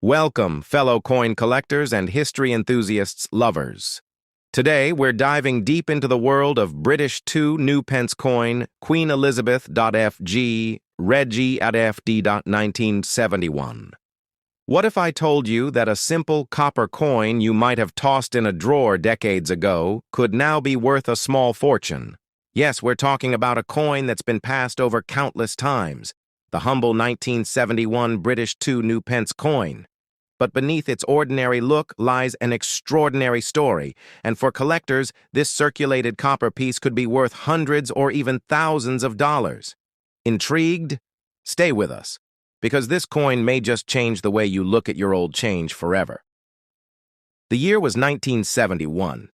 Welcome, fellow coin collectors and history enthusiasts lovers. Today, we're diving deep into the world of British 2 new pence coin, Queen Elizabeth.FG, Reggie.FD.1971. What if I told you that a simple copper coin you might have tossed in a drawer decades ago could now be worth a small fortune? Yes, we're talking about a coin that's been passed over countless times, the humble 1971 British 2 new pence coin. But beneath its ordinary look lies an extraordinary story, and for collectors, this circulated copper piece could be worth hundreds or even thousands of dollars. Intrigued? Stay with us, because this coin may just change the way you look at your old change forever. The year was 1971.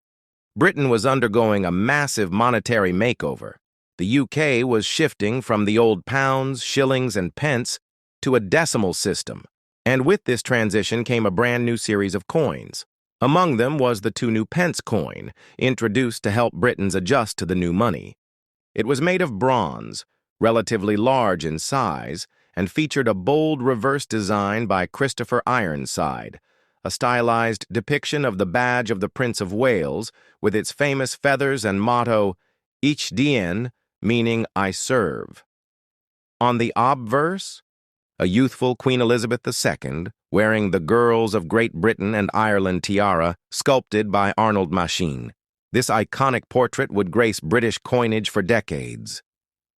Britain was undergoing a massive monetary makeover. The UK was shifting from the old pounds, shillings, and pence to a decimal system. And with this transition came a brand new series of coins. Among them was the 2 new pence coin, introduced to help Britons adjust to the new money. It was made of bronze, relatively large in size, and featured a bold reverse design by Christopher Ironside, a stylized depiction of the badge of the Prince of Wales with its famous feathers and motto, Ich dien, meaning I serve. On the obverse, a youthful Queen Elizabeth II, wearing the Girls of Great Britain and Ireland tiara, sculpted by Arnold Machine. This iconic portrait would grace British coinage for decades.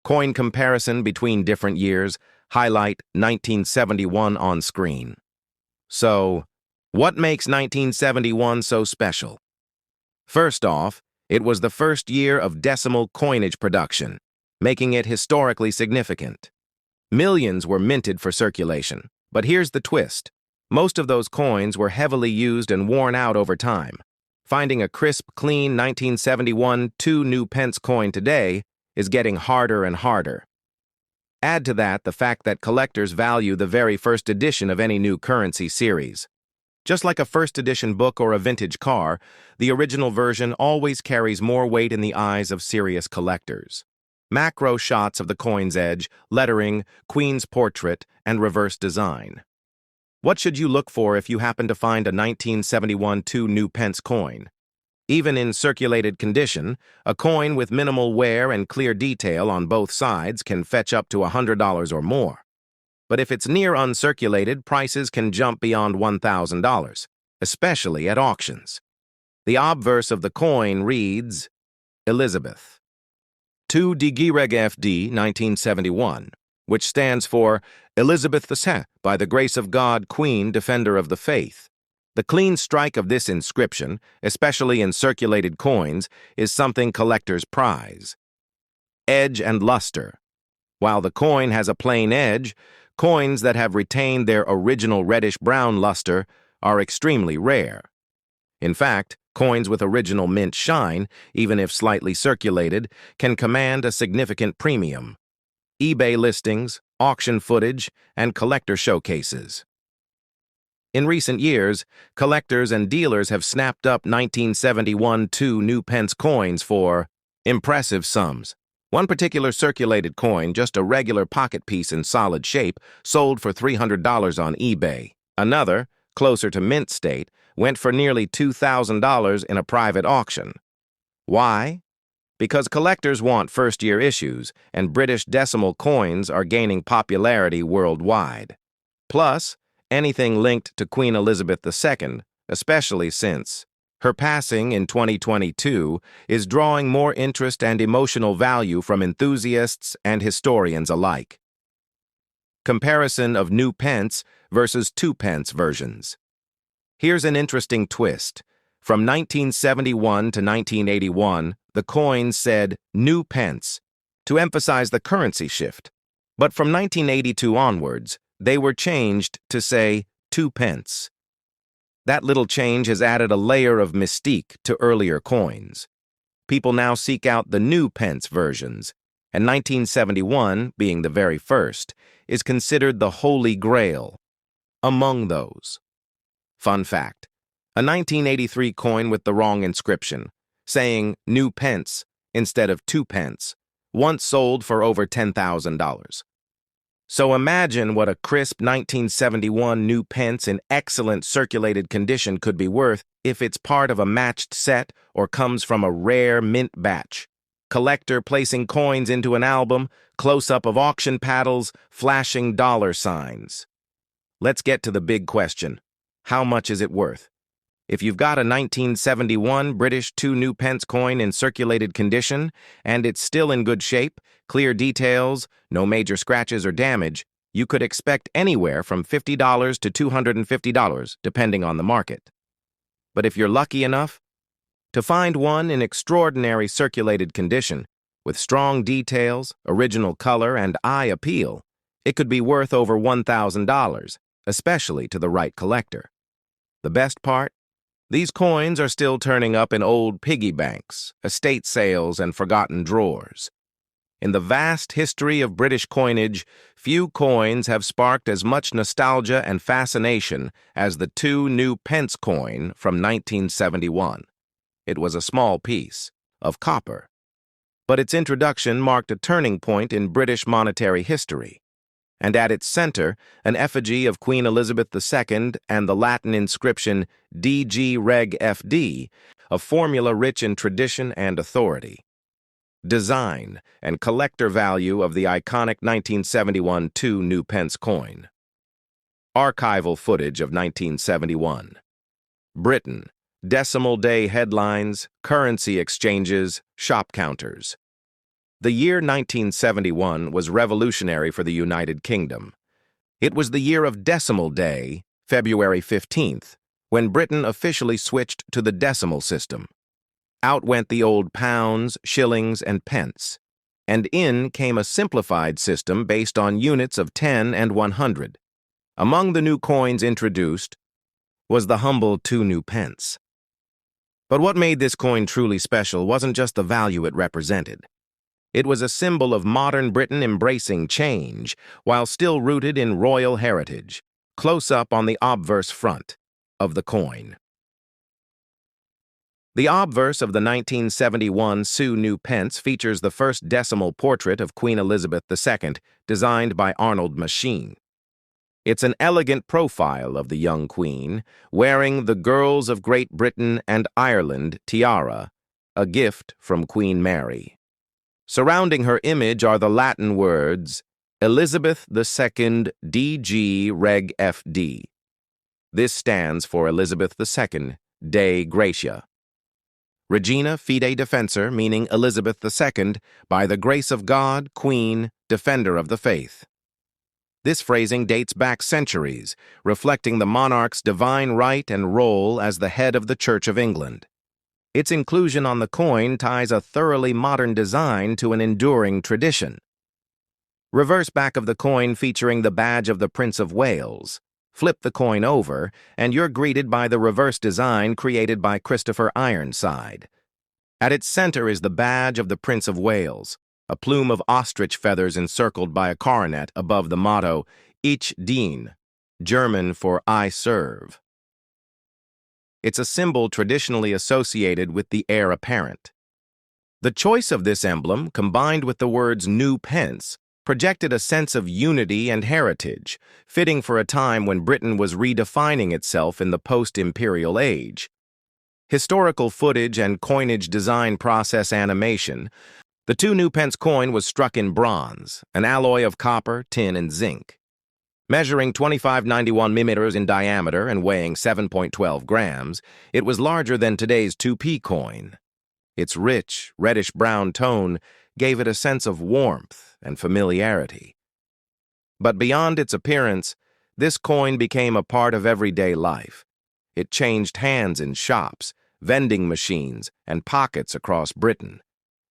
Coin comparison between different years highlight 1971 on screen. So, what makes 1971 so special? First off, it was the first year of decimal coinage production, making it historically significant. Millions were minted for circulation, but here's the twist. Most of those coins were heavily used and worn out over time. Finding a crisp, clean 1971 2 new pence coin today is getting harder and harder. Add to that the fact that collectors value the very first edition of any new currency series. Just like a first edition book or a vintage car, the original version always carries more weight in the eyes of serious collectors. Macro shots of the coin's edge, lettering, Queen's portrait, and reverse design. What should you look for if you happen to find a 1971 2 new pence coin? Even in circulated condition, a coin with minimal wear and clear detail on both sides can fetch up to $100 or more. But if it's near uncirculated, prices can jump beyond $1,000, especially at auctions. The obverse of the coin reads, Elizabeth. 2 decimalisation 1971, which stands for Elizabeth II, by the grace of God, Queen, Defender of the Faith. The clean strike of this inscription, especially in circulated coins, is something collectors prize. Edge and luster. While the coin has a plain edge, coins that have retained their original reddish-brown luster are extremely rare. In fact, coins with original mint shine, even if slightly circulated, can command a significant premium. eBay listings, auction footage, and collector showcases. In recent years, collectors and dealers have snapped up 1971 2 new pence coins for impressive sums. One particular circulated coin, just a regular pocket piece in solid shape, sold for $300 on eBay. Another, closer to mint state, went for nearly $2,000 in a private auction. Why? Because collectors want first-year issues, and British decimal coins are gaining popularity worldwide. Plus, anything linked to Queen Elizabeth II, especially since her passing in 2022, is drawing more interest and emotional value from enthusiasts and historians alike. Comparison of new pence versus 2 pence versions. Here's an interesting twist. From 1971 to 1981, the coins said new pence to emphasize the currency shift. But from 1982 onwards, they were changed to say 2 pence. That little change has added a layer of mystique to earlier coins. People now seek out the new pence versions, and 1971, being the very first, is considered the holy grail among those. Fun fact, a 1983 coin with the wrong inscription, saying new pence instead of 2 pence, once sold for over $10,000. So imagine what a crisp 1971 new pence in excellent circulated condition could be worth if it's part of a matched set or comes from a rare mint batch. Collector placing coins into an album, close-up of auction paddles, flashing dollar signs. Let's get to the big question. How much is it worth? If you've got a 1971 British 2 new pence coin in circulated condition, and it's still in good shape, clear details, no major scratches or damage, you could expect anywhere from $50 to $250, depending on the market. But if you're lucky enough to find one in extraordinary circulated condition, with strong details, original color, and eye appeal, it could be worth over $1,000, especially to the right collector. The best part? These coins are still turning up in old piggy banks, estate sales, and forgotten drawers. In the vast history of British coinage, few coins have sparked as much nostalgia and fascination as the 2 new pence coin from 1971. It was a small piece of copper, but its introduction marked a turning point in British monetary history. And at its center, an effigy of Queen Elizabeth II and the Latin inscription DG Reg FD, a formula rich in tradition and authority. Design and collector value of the iconic 1971 2 new pence coin. Archival footage of 1971. Britain, decimal day headlines, currency exchanges, shop counters. The year 1971 was revolutionary for the United Kingdom. It was the year of Decimal Day, February 15th, when Britain officially switched to the decimal system. Out went the old pounds, shillings, and pence, and in came a simplified system based on units of 10 and 100. Among the new coins introduced was the humble 2 new pence. But what made this coin truly special wasn't just the value it represented. It was a symbol of modern Britain embracing change, while still rooted in royal heritage, close up on the obverse front of the coin. The obverse of the 1971 2 new pence features the first decimal portrait of Queen Elizabeth II, designed by Arnold Machine. It's an elegant profile of the young queen, wearing the Girls of Great Britain and Ireland tiara, a gift from Queen Mary. Surrounding her image are the Latin words, Elizabeth II DG Reg FD. This stands for Elizabeth II, Dei Gratia. Regina Fide Defensor, meaning Elizabeth II, by the grace of God, Queen, Defender of the Faith. This phrasing dates back centuries, reflecting the monarch's divine right and role as the head of the Church of England. Its inclusion on the coin ties a thoroughly modern design to an enduring tradition. Reverse back of the coin featuring the badge of the Prince of Wales. Flip the coin over, and you're greeted by the reverse design created by Christopher Ironside. At its center is the badge of the Prince of Wales, a plume of ostrich feathers encircled by a coronet above the motto, Ich dien, German for I serve. It's a symbol traditionally associated with the heir apparent. The choice of this emblem, combined with the words new pence, projected a sense of unity and heritage, fitting for a time when Britain was redefining itself in the post-imperial age. Historical footage and coinage design process animation. The 2 new pence coin was struck in bronze, an alloy of copper, tin, and zinc. Measuring 2591 millimeters in diameter and weighing 7.12 grams, it was larger than today's 2p coin. Its rich, reddish-brown tone gave it a sense of warmth and familiarity. But beyond its appearance, this coin became a part of everyday life. It changed hands in shops, vending machines, and pockets across Britain.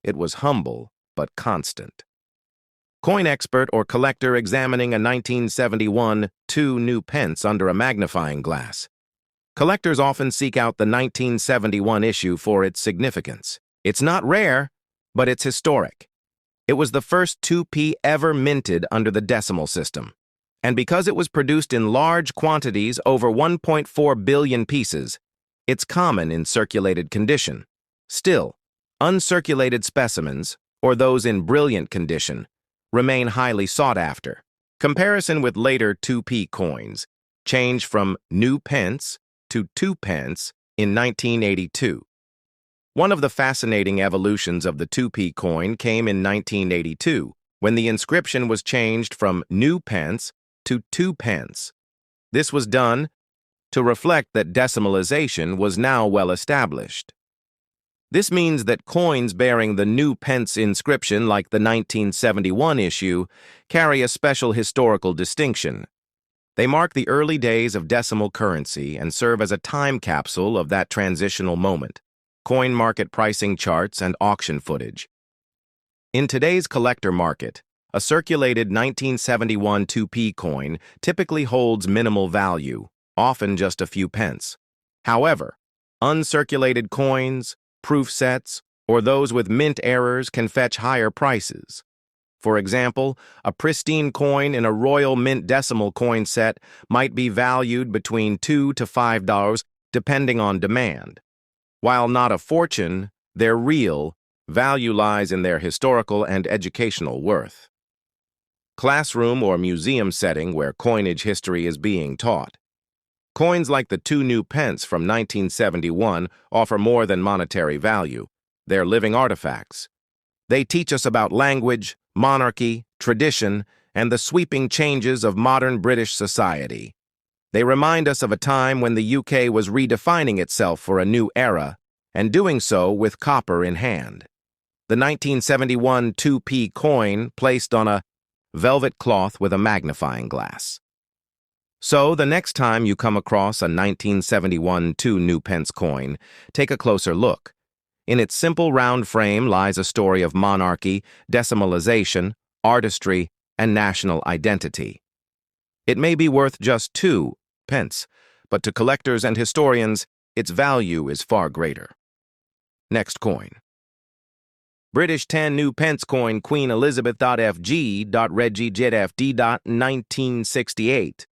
It was humble but constant. Coin expert or collector examining a 1971 2 new pence under a magnifying glass. Collectors often seek out the 1971 issue for its significance. It's not rare, but it's historic. It was the first 2p ever minted under the decimal system. And because it was produced in large quantities, over 1.4 billion pieces, it's common in circulated condition. Still, uncirculated specimens, or those in brilliant condition, remain highly sought after. Comparison with later 2p coins. Change from new pence to 2 pence in 1982. One of the fascinating evolutions of the 2p coin came in 1982, when the inscription was changed from new pence to 2 pence. This was done to reflect that decimalisation was now well established. This means that coins bearing the new pence inscription, like the 1971 issue, carry a special historical distinction. They mark the early days of decimal currency and serve as a time capsule of that transitional moment. Coin market pricing charts and auction footage. In today's collector market, a circulated 1971 2p coin typically holds minimal value, often just a few pence. However, uncirculated coins, proof sets, or those with mint errors can fetch higher prices. For example, a pristine coin in a Royal Mint decimal coin set might be valued between $2 to $5 depending on demand. While not a fortune, their real value lies in their historical and educational worth. Classroom or museum setting where coinage history is being taught. Coins like the 2 new pence from 1971 offer more than monetary value. They're living artifacts. They teach us about language, monarchy, tradition, and the sweeping changes of modern British society. They remind us of a time when the UK was redefining itself for a new era, and doing so with copper in hand. The 1971 2p coin placed on a velvet cloth with a magnifying glass. So, the next time you come across a 1971 2 new pence coin, take a closer look. In its simple round frame lies a story of monarchy, decimalisation, artistry, and national identity. It may be worth just 2 pence, but to collectors and historians, its value is far greater. Next coin. British 10 new pence coin Queen Elizabeth.FG.RegGetFD. 1968.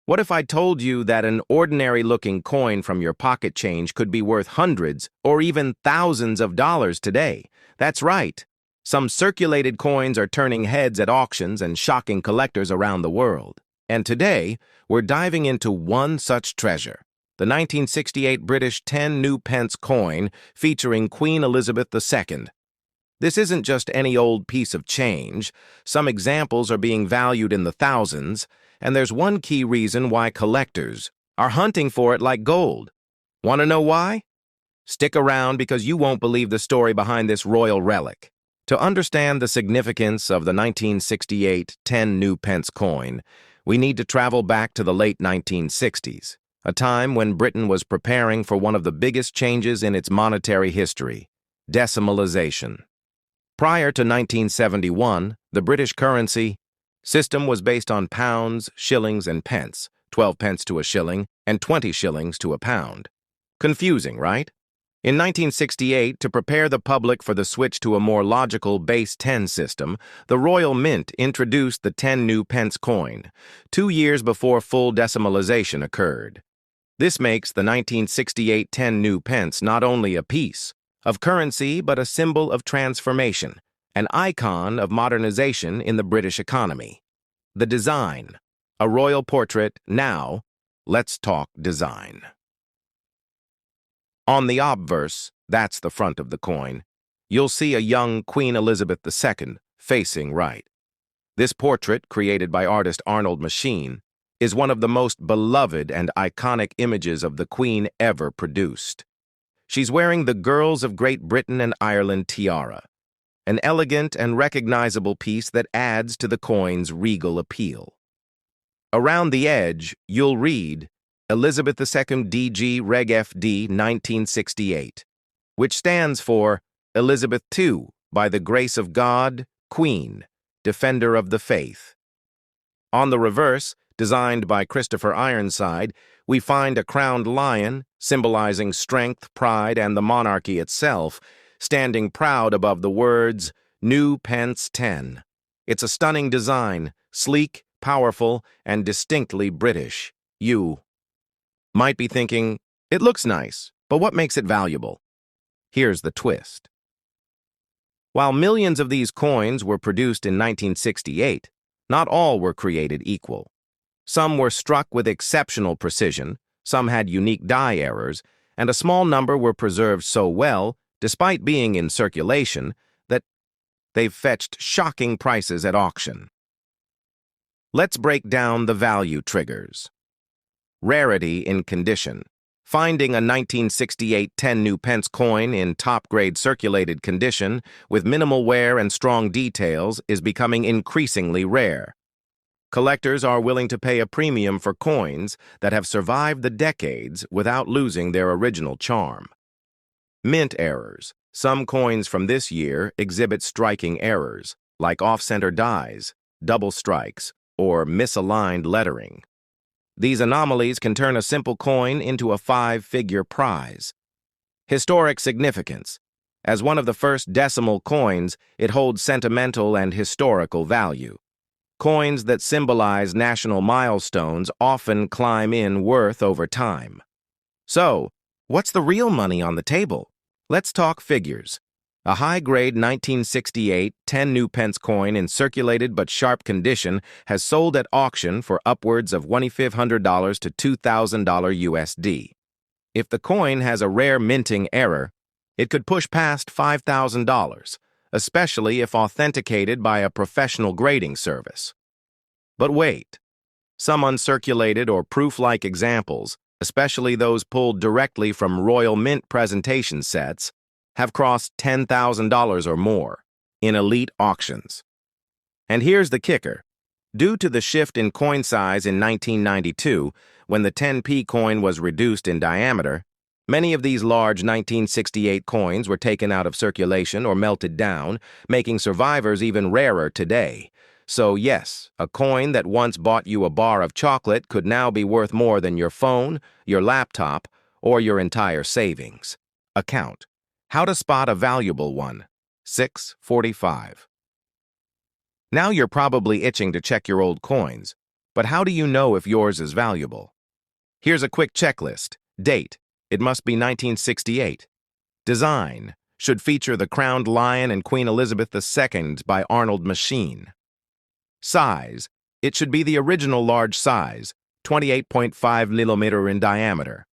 What if I told you that an ordinary-looking coin from your pocket change could be worth hundreds or even thousands of dollars today? That's right. Some circulated coins are turning heads at auctions and shocking collectors around the world. And today, we're diving into one such treasure, the 1968 British 10 new pence coin featuring Queen Elizabeth II. This isn't just any old piece of change. Some examples are being valued in the thousands, and there's one key reason why collectors are hunting for it like gold. Want to know why? Stick around because you won't believe the story behind this royal relic. To understand the significance of the 1968 10 new pence coin, we need to travel back to the late 1960s, a time when Britain was preparing for one of the biggest changes in its monetary history, decimalisation. Prior to 1971, the British currency system was based on pounds, shillings, and pence, 12 pence to a shilling, and 20 shillings to a pound. Confusing, right? In 1968, to prepare the public for the switch to a more logical base 10 system, the Royal Mint introduced the 10 new pence coin, 2 years before full decimalisation occurred. This makes the 1968 10 new pence not only a piece of currency but a symbol of transformation, an icon of modernization in the British economy. The design. A royal portrait. Now, let's talk design. On the obverse, that's the front of the coin, you'll see a young Queen Elizabeth II facing right. This portrait, created by artist Arnold Machine, is one of the most beloved and iconic images of the Queen ever produced. She's wearing the Girls of Great Britain and Ireland tiara, an elegant and recognizable piece that adds to the coin's regal appeal. Around the edge, you'll read Elizabeth II DG Reg FD 1968, which stands for Elizabeth II, by the grace of God, Queen, Defender of the Faith. On the reverse, designed by Christopher Ironside, we find a crowned lion, symbolizing strength, pride, and the monarchy itself, standing proud above the words, New Pence 10. It's a stunning design, sleek, powerful, and distinctly British. You might be thinking, it looks nice, but what makes it valuable? Here's the twist. While millions of these coins were produced in 1968, Not all were created equal. Some were struck with exceptional precision, some had unique die errors, and a small number were preserved so well, despite being in circulation, that they've fetched shocking prices at auction. Let's break down the value triggers. Rarity in condition. Finding a 1968 10 new pence coin in top-grade circulated condition with minimal wear and strong details is becoming increasingly rare. Collectors are willing to pay a premium for coins that have survived the decades without losing their original charm. Mint errors. Some coins from this year exhibit striking errors, like off-center dies, double strikes, or misaligned lettering. These anomalies can turn a simple coin into a five-figure prize. Historic significance. As one of the first decimal coins, it holds sentimental and historical value. Coins that symbolize national milestones often climb in worth over time. So, what's the real money on the table? Let's talk figures. A high-grade 1968 10 new pence coin in circulated but sharp condition has sold at auction for upwards of $2,500 to $2,000 USD. If the coin has a rare minting error, it could push past $5,000, especially if authenticated by a professional grading service. But wait, some uncirculated or proof-like examples, especially those pulled directly from Royal Mint presentation sets, have crossed $10,000 or more in elite auctions. And here's the kicker. Due to the shift in coin size in 1992, when the 10p coin was reduced in diameter, many of these large 1968 coins were taken out of circulation or melted down, making survivors even rarer today. So yes, a coin that once bought you a bar of chocolate could now be worth more than your phone, your laptop, or your entire savings account. How to spot a valuable one. 6:45. Now you're probably itching to check your old coins, but how do you know if yours is valuable? Here's a quick checklist. Date. It must be 1968. Design. Should feature the crowned lion and Queen Elizabeth II by Arnold Machine. Size. It should be the original large size, 28.5 millimeter in diameter.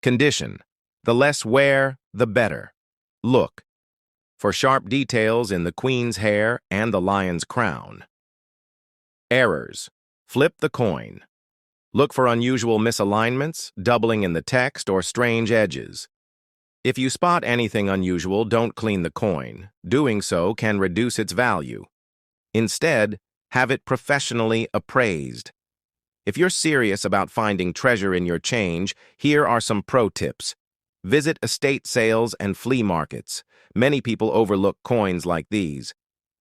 Condition. The less wear, the better. Look. For sharp details in the Queen's hair and the lion's crown. Errors. Flip the coin. Look for unusual misalignments, doubling in the text, or strange edges. If you spot anything unusual, don't clean the coin. Doing so can reduce its value. Instead, have it professionally appraised. If you're serious about finding treasure in your change, here are some pro tips. Visit estate sales and flea markets. Many people overlook coins like these.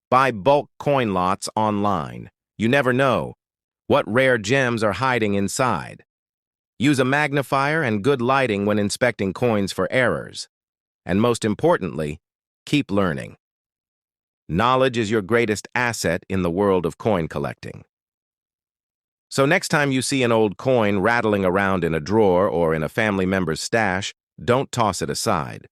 Buy bulk coin lots online. You never know what rare gems are hiding inside. Use a magnifier and good lighting when inspecting coins for errors. And most importantly, keep learning. Knowledge is your greatest asset in the world of coin collecting. So next time you see an old coin rattling around in a drawer or in a family member's stash, don't toss it aside.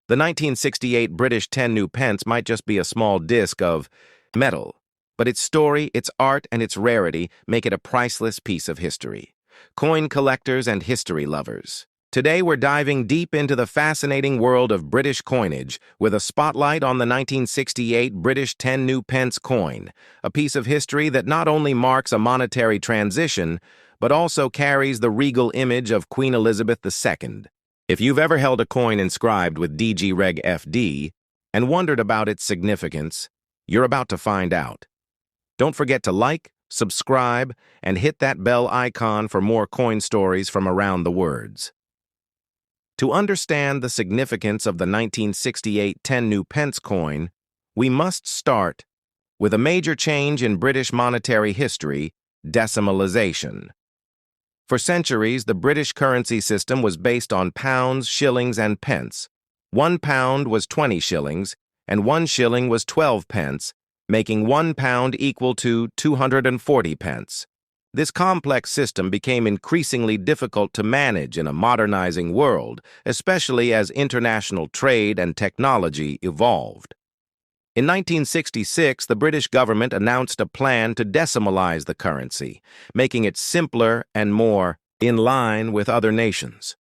The 1968 British 10 new pence might just be a small disc of metal, but its story, its art, and its rarity make it a priceless piece of history. Coin collectors and history lovers. Today we're diving deep into the fascinating world of British coinage with a spotlight on the 1968 British 10 new pence coin, a piece of history that not only marks a monetary transition, but also carries the regal image of Queen Elizabeth II. If you've ever held a coin inscribed with DG Reg FD and wondered about its significance, you're about to find out. Don't forget to like, subscribe, and hit that bell icon for more coin stories from around the words. To understand the significance of the 1968 10 new pence coin, we must start with a major change in British monetary history, decimalisation. For centuries, the British currency system was based on pounds, shillings, and pence. 1 pound was 20 shillings, and 1 shilling was 12 pence, making 1 pound equal to 240 pence. This complex system became increasingly difficult to manage in a modernizing world, especially as international trade and technology evolved. In 1966, the British government announced a plan to decimalize the currency, making it simpler and more in line with other nations.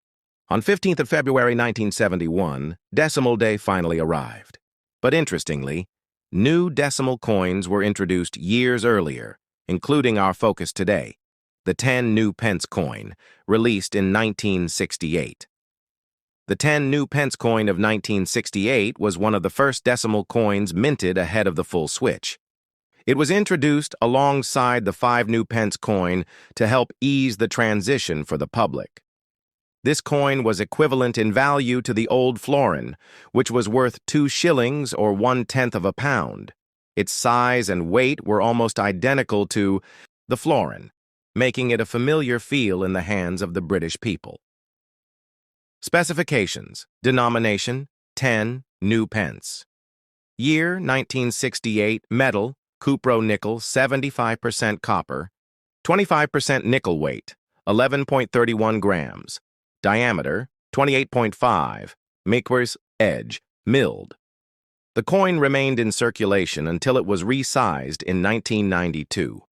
On 15th of February 1971, decimal day finally arrived. But interestingly, new decimal coins were introduced years earlier, including our focus today, the 10 new pence coin, released in 1968. The 10 new pence coin of 1968 was one of the first decimal coins minted ahead of the full switch. It was introduced alongside the 5 new pence coin to help ease the transition for the public. This coin was equivalent in value to the old florin, which was worth 2 shillings or 1/10 of a pound. Its size and weight were almost identical to the florin, making it a familiar feel in the hands of the British people. Specifications: denomination, 10 new pence. Year, 1968, metal, cupro-nickel, 75% copper, 25% nickel weight, 11.31 grams. Diameter, 28.5, micros, edge, milled. The coin remained in circulation until it was resized in 1992.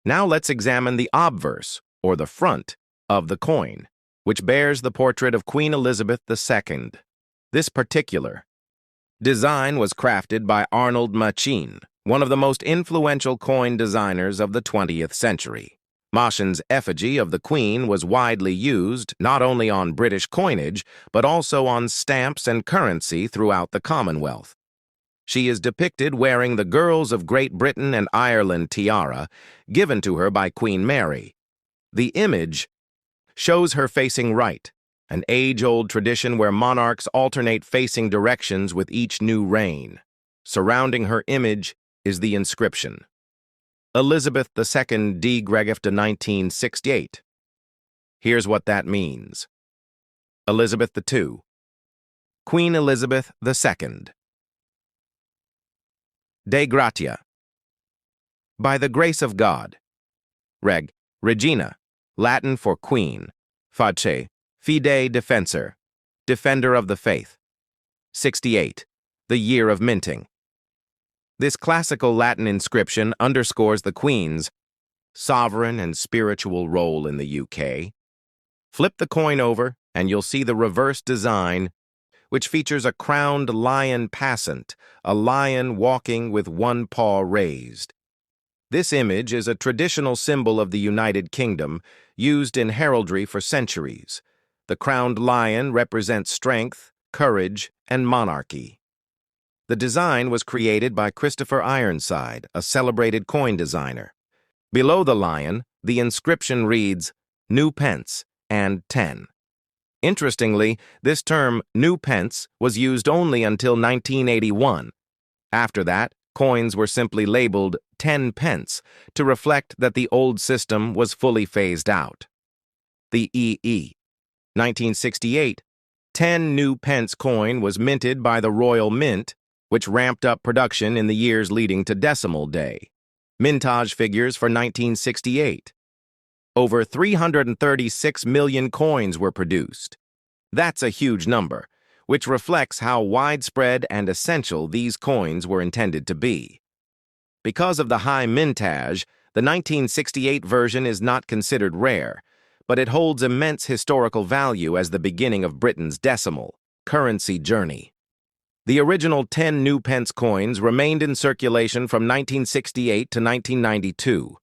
Now let's examine the obverse, or the front, of the coin, which bears the portrait of Queen Elizabeth II. This particular design was crafted by Arnold Machin, one of the most influential coin designers of the 20th century. Machin's effigy of the Queen was widely used not only on British coinage, but also on stamps and currency throughout the Commonwealth. She is depicted wearing the Girls of Great Britain and Ireland tiara given to her by Queen Mary. The image shows her facing right, an age-old tradition where monarchs alternate facing directions with each new reign. Surrounding her image is the inscription, Elizabeth II D. Gregif de 1968. Here's what that means. Elizabeth II. Queen Elizabeth II. De gratia. By the grace of God. Reg. Regina, Latin for queen. Face. Fide defensor. Defender of the faith. 68. The year of minting. This classical Latin inscription underscores the Queen's sovereign and spiritual role in the UK. Flip the coin over, and you'll see the reverse design, which features a crowned lion passant, a lion walking with one paw raised. This image is a traditional symbol of the United Kingdom, used in heraldry for centuries. The crowned lion represents strength, courage, and monarchy. The design was created by Christopher Ironside, a celebrated coin designer. Below the lion, the inscription reads, New Pence and 10. Interestingly, this term, new pence, was used only until 1981. After that, coins were simply labeled 10 pence to reflect that the old system was fully phased out. The E.E. 1968, 10 new pence coin was minted by the Royal Mint, which ramped up production in the years leading to Decimal Day. Mintage figures for 1968. Over 336 million coins were produced. That's a huge number, which reflects how widespread and essential these coins were intended to be. Because of the high mintage, the 1968 version is not considered rare, but it holds immense historical value as the beginning of Britain's decimal currency journey. The original 10 new pence coins remained in circulation from 1968 to 1992.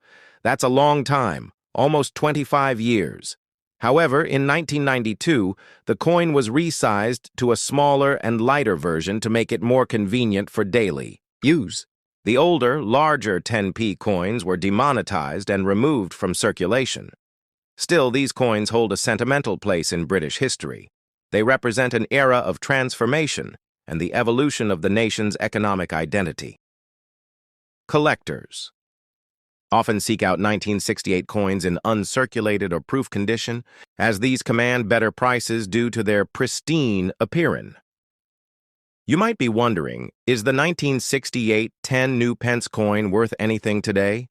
That's a long time, almost 25 years. However, in 1992, the coin was resized to a smaller and lighter version to make it more convenient for daily use. The older, larger 10p coins were demonetized and removed from circulation. Still, these coins hold a sentimental place in British history. They represent an era of transformation and the evolution of the nation's economic identity. Collectors often seek out 1968 coins in uncirculated or proof condition, as these command better prices due to their pristine appearance. You might be wondering, is the 1968 10 new pence coin worth anything today?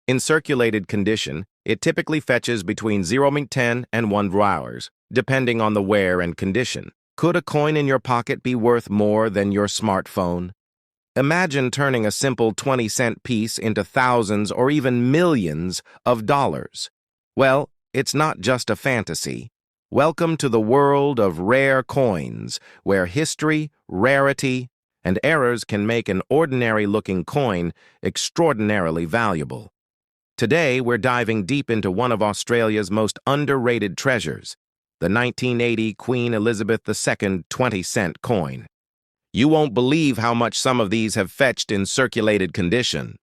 In circulated condition, it typically fetches between 0.10 and 1 hours, depending on the wear and condition. Could a coin in your pocket be worth more than your smartphone? Imagine turning a simple 20-cent piece into thousands or even millions of dollars. Well, it's not just a fantasy. Welcome to the world of rare coins, where history, rarity, and errors can make an ordinary-looking coin extraordinarily valuable. Today, we're diving deep into one of Australia's most underrated treasures, the 1980 Queen Elizabeth II 20-cent coin. You won't believe how much some of these have fetched in circulated condition.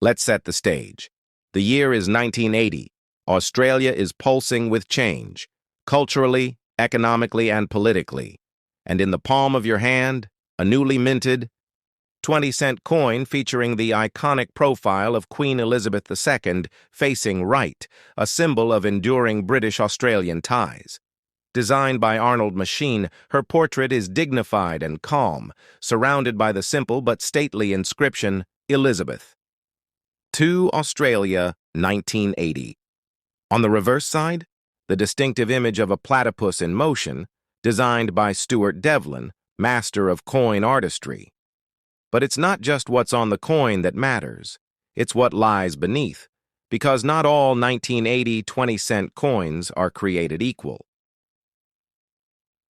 Let's set the stage. The year is 1980. Australia is pulsing with change, culturally, economically, and politically. And in the palm of your hand, a newly minted 20-cent coin featuring the iconic profile of Queen Elizabeth II facing right, a symbol of enduring British-Australian ties. Designed by Arnold Machine, her portrait is dignified and calm, surrounded by the simple but stately inscription, Elizabeth. To Australia, 1980. On the reverse side, the distinctive image of a platypus in motion, designed by Stuart Devlin, master of coin artistry. But it's not just what's on the coin that matters, it's what lies beneath, because not all 1980 20-cent coins are created equal.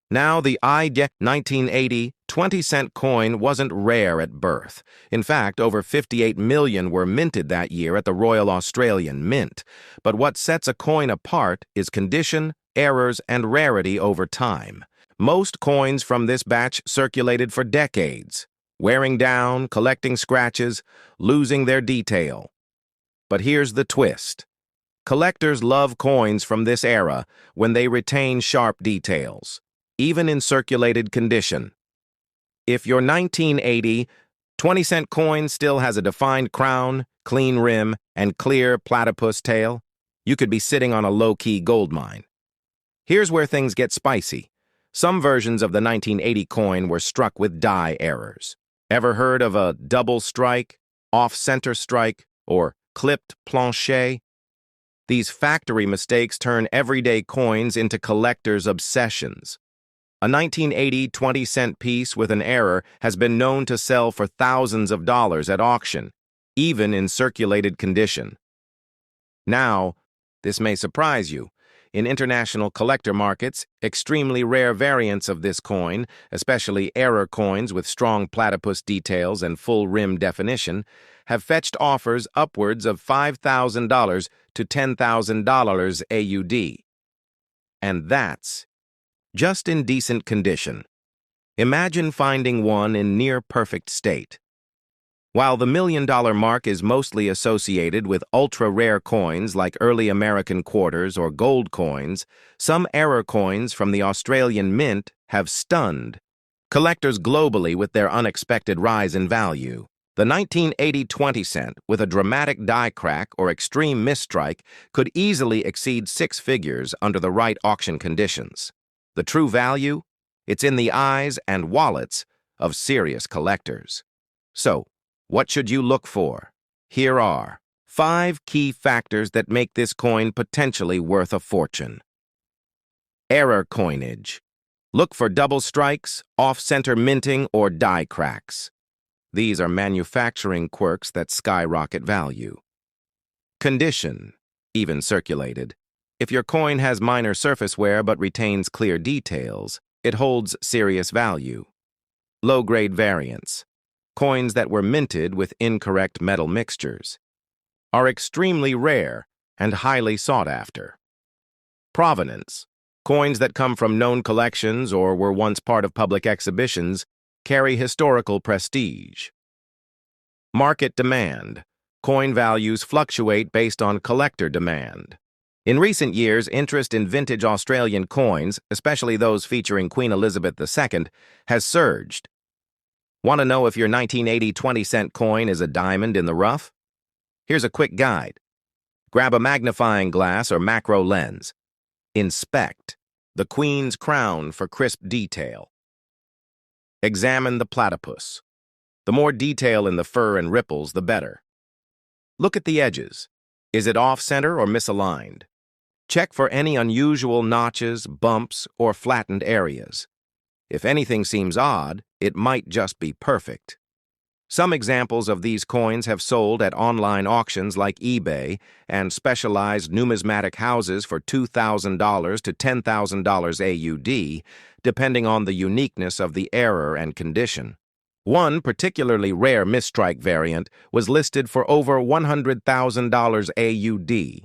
Now, the 1980 20-cent coin wasn't rare at birth. In fact, over 58 million were minted that year at the Royal Australian Mint. But what sets a coin apart is condition, errors, and rarity over time. Most coins from this batch circulated for decades, wearing down, collecting scratches, losing their detail. But here's the twist. Collectors love coins from this era when they retain sharp details, even in circulated condition. If your 1980 20-cent coin still has a defined crown, clean rim, and clear platypus tail, you could be sitting on a low-key gold mine. Here's where things get spicy. Some versions of the 1980 coin were struck with die errors. Ever heard of a double strike, off-center strike, or clipped planche? These factory mistakes turn everyday coins into collectors' obsessions. A 1980 20-cent piece with an error has been known to sell for thousands of dollars at auction, even in circulated condition. Now, this may surprise you. In international collector markets, extremely rare variants of this coin, especially error coins with strong platypus details and full rim definition, have fetched offers upwards of $5,000 to $10,000 AUD. And that's just in decent condition. Imagine finding one in near-perfect state. While the million-dollar mark is mostly associated with ultra-rare coins like early American quarters or gold coins, some error coins from the Australian Mint have stunned collectors globally with their unexpected rise in value. The 1980 20-cent, with a dramatic die crack or extreme misstrike, could easily exceed six figures under the right auction conditions. The true value? It's in the eyes and wallets of serious collectors. So, what should you look for? Here are 5 key factors that make this coin potentially worth a fortune. Error coinage. Look for double strikes, off-center minting, or die cracks. These are manufacturing quirks that skyrocket value. Condition. Even circulated. If your coin has minor surface wear but retains clear details, it holds serious value. Low-grade variants. Coins that were minted with incorrect metal mixtures are extremely rare and highly sought after. Provenance. Coins that come from known collections or were once part of public exhibitions carry historical prestige. Market demand. Coin values fluctuate based on collector demand. In recent years, interest in vintage Australian coins, especially those featuring Queen Elizabeth II, has surged. Want to know if your 1980 20-cent coin is a diamond in the rough? Here's a quick guide. Grab a magnifying glass or macro lens. Inspect the Queen's crown for crisp detail. Examine the platypus. The more detail in the fur and ripples, the better. Look at the edges. Is it off-center or misaligned? Check for any unusual notches, bumps, or flattened areas. If anything seems odd, it might just be perfect. Some examples of these coins have sold at online auctions like eBay and specialized numismatic houses for $2,000 to $10,000 AUD, depending on the uniqueness of the error and condition. One particularly rare mistrike variant was listed for over $100,000 AUD,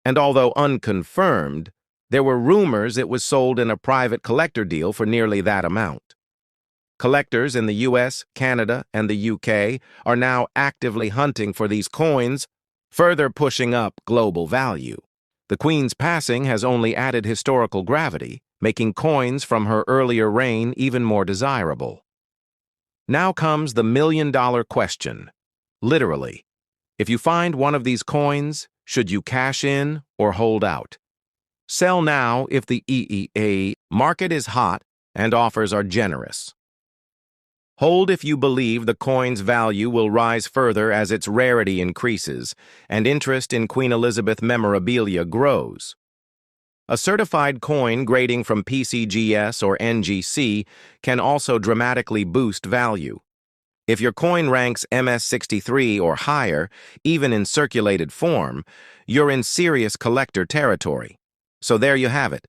and although unconfirmed, there were rumors it was sold in a private collector deal for nearly that amount. Collectors in the US, Canada, and the UK are now actively hunting for these coins, further pushing up global value. The Queen's passing has only added historical gravity, making coins from her earlier reign even more desirable. Now comes the million-dollar question. Literally, if you find one of these coins, should you cash in or hold out? Sell now if the EEA market is hot and offers are generous. Hold if you believe the coin's value will rise further as its rarity increases and interest in Queen Elizabeth memorabilia grows. A certified coin grading from PCGS or NGC can also dramatically boost value. If your coin ranks MS63 or higher, even in circulated form, you're in serious collector territory. So there you have it,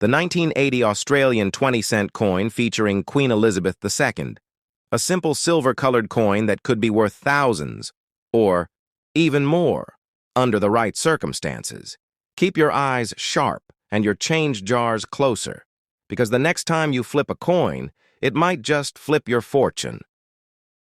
the 1980 Australian 20-cent coin featuring Queen Elizabeth II. A simple silver-colored coin that could be worth thousands, or even more, under the right circumstances. Keep your eyes sharp and your change jars closer, because the next time you flip a coin, it might just flip your fortune.